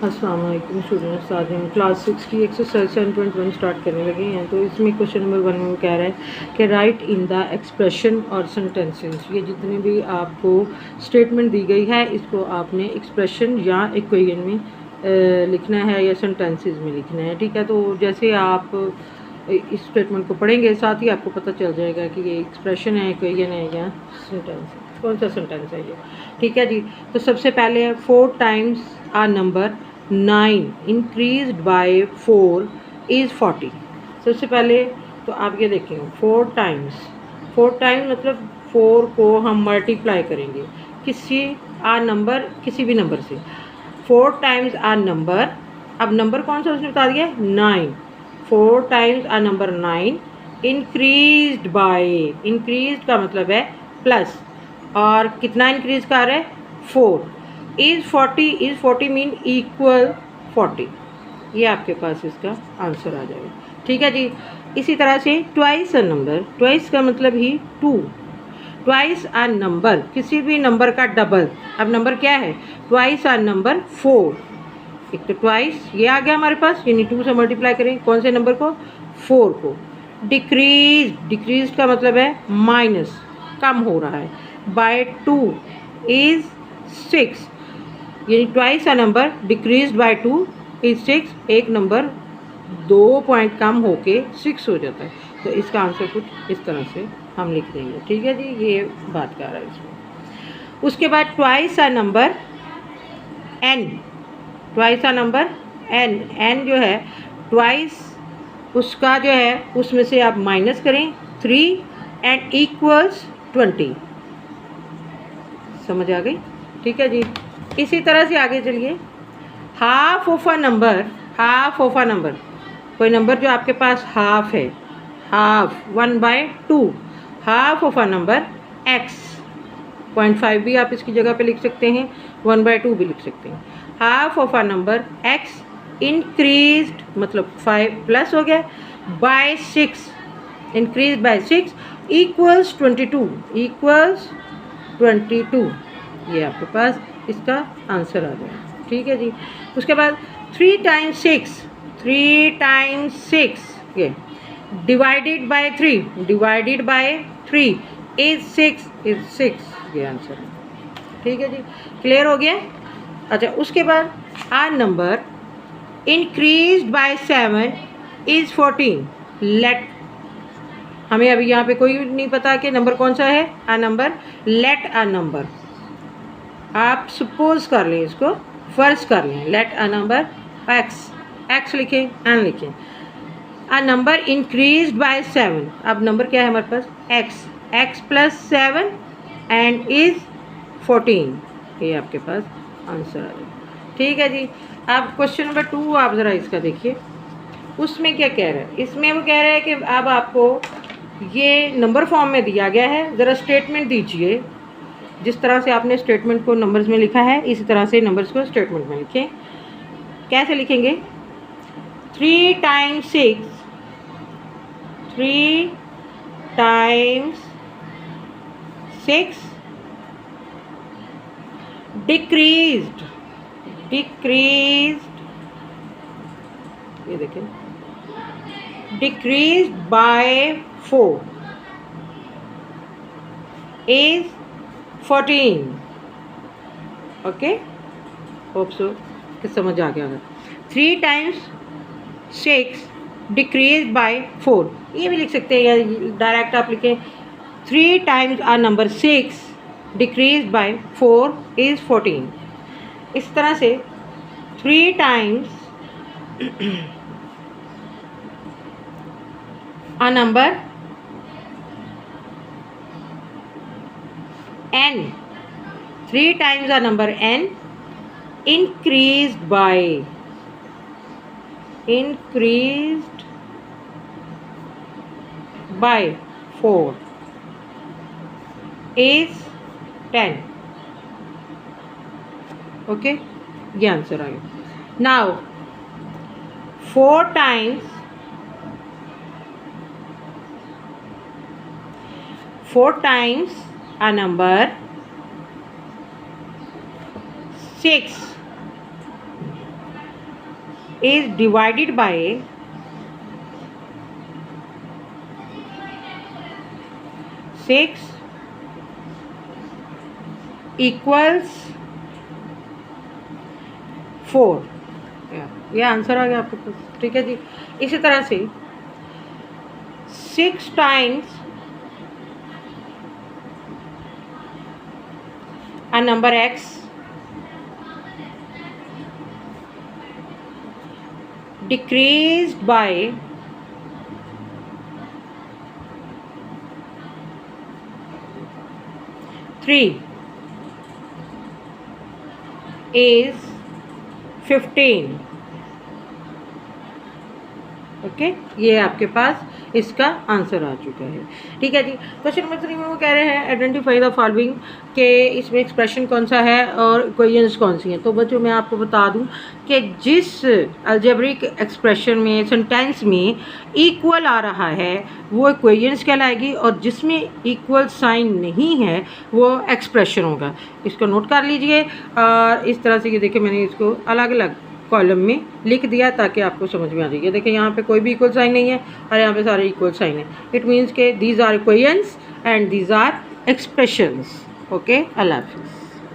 अस्सलाम वालेकुम स्टूडेंट्स, आज हम क्लास 6 की एक्सरसाइज 7.1 स्टार्ट करने लगे हैं। तो इसमें क्वेश्चन नंबर 1 में कह रहा है कि राइट इन द एक्सप्रेशन और सेंटेंसेस। ये जितने भी आपको स्टेटमेंट दी गई है इसको आपने एक्सप्रेशन या इक्वेशन में लिखना है या सेंटेंसेस में लिखना है। ठीक है, तो जैसे आप इस स्टेटमेंट को पढ़ेंगे साथ ही आपको पता चल जाएगा कि ये एक्सप्रेशन है, इक्वेशन है या सेंटेंस है, कौन सा सेंटेंस है ये। ठीक है जी, तो सबसे पहले 4 times a number 9 increased by 4 is 40। सबसे पहले तो आप ये देखेंगे 4 टाइम्स मतलब 4 को हम मल्टीप्लाई करेंगे किसी किसी भी नंबर से। 4 टाइम्स आ नंबर, अब नंबर कौन सा उसने बता दिया, 9। 4 times a number 9 increased by, increased का मतलब है प्लस, और कितना इंक्रीज कर रहा है, 4 इज़ 40 मीन इक्वल 40। ये आपके पास इसका आंसर आ जाएगा। ठीक है जी, इसी तरह से ट्वाइस अ नंबर, ट्वाइस का मतलब ही 2। ट्वाइस अ नंबर किसी भी नंबर का डबल। अब नंबर क्या है, ट्वाइस अ नंबर 4। एक तो ट्वाइस ये आ गया हमारे पास, यानी 2 से मल्टीप्लाई करें कौन से नंबर को, 4 को। डिक्रीज का मतलब है माइनस, कम हो रहा है, बाय 2 इज़ 6, यानी twice a number decrease by 2 is 6। एक नंबर 2 पॉइंट कम होके 6 हो जाता है। तो इसका आंसर कुछ इस तरह से हम लिख देंगे। ठीक है जी, ये बात कर रहा है इसमें। उसके बाद twice a number n, twice a number n जो है ट्वाइस, उसका जो है उसमें से आप माइनस करें 3 एंड इक्वल्स 20। समझ आ गई। ठीक है जी, इसी तरह से आगे चलिए। Half of a number, half of a number, कोई नंबर जो आपके पास हाफ है, half 1/2, half of a number x, 0.5 भी आप इसकी जगह पे लिख सकते हैं, 1/2 भी लिख सकते हैं। Half of a number x increased मतलब 5 प्लस हो गया, by 6, increase by 6 equals 22, equals 22। ये आपके पास इसका आंसर आ जाएगा। ठीक है जी, उसके बाद 3 टाइम्स 6, 3 टाइम्स 6 ये divided by 3, divided by 3 is 6 ये आंसर है। ठीक है जी, क्लियर हो गया। अच्छा, उसके बाद a number increased by 7 is 14। Let, हमें अभी यहाँ पे कोई नहीं पता कि नंबर कौन सा है, आ नंबर, लेट आ नंबर, आप सपोज कर लें, इसको फर्ज कर लें, लेट आ नंबर x लिखें, n लिखें, आ नंबर इंक्रीज्ड बाय 7। अब नंबर क्या है हमारे पास, x प्लस 7 एंड इज 14। ये आपके पास आंसर आ जाएगा। ठीक है जी, अब क्वेश्चन नंबर 2 आप ज़रा इसका देखिए, उसमें क्या कह रहा है। इसमें वो कह रहा है कि अब आपको ये नंबर फॉर्म में दिया गया है, ज़रा स्टेटमेंट दीजिए। जिस तरह से आपने स्टेटमेंट को नंबर्स में लिखा है इसी तरह से नंबर्स को स्टेटमेंट में लिखें। कैसे लिखेंगे, 3 टाइम्स 6, 3 टाइम्स 6 डिक्रीज्ड, ये देखें, decreased bye 4 is 14। Okay, hope so कि समझ आ गया होगा। 3 टाइम्स 6 डिक्रीज बाय 4, ये भी लिख सकते हैं या डायरेक्ट आप लिखें 3 times a number 6 decrease by 4 is 14। इस तरह से 3 times a number n, 3 times a number n increased by 4 is 10। Okay, ये आंसर आ गया। Now 4 times 4 times a number 6 is divided by 6 equals 4। ये आंसर आ गया आपके पास। ठीक है जी। इसी तरह से 6 times a number x decreased by 3 is 15। Okay, ये आपके पास इसका आंसर आ चुका है। ठीक है जी। क्वेश्चन नंबर 3 में वो कह रहे हैं आइडेंटिफाई द फॉलोइंग, के इसमें एक्सप्रेशन कौन सा है और इक्वेशंस कौन सी हैं। तो बच्चों मैं आपको बता दूं कि जिस अलजेब्रिक एक्सप्रेशन में सेंटेंस में इक्वल आ रहा है वो इक्वेशंस कहलाएगी, और जिसमें इक्वल साइन नहीं है वो एक्सप्रेशन होगा। इसको नोट कर लीजिए। और इस तरह से ये देखिए मैंने इसको अलग अलग कॉलम में लिख दिया ताकि आपको समझ में आ जाए। देखिए यहाँ पे कोई भी इक्वल साइन नहीं है और यहाँ पे सारे इक्वल साइन है। इट मीन्स के these are equations and these are expressions. Okay, अल्लाह हाफिज़।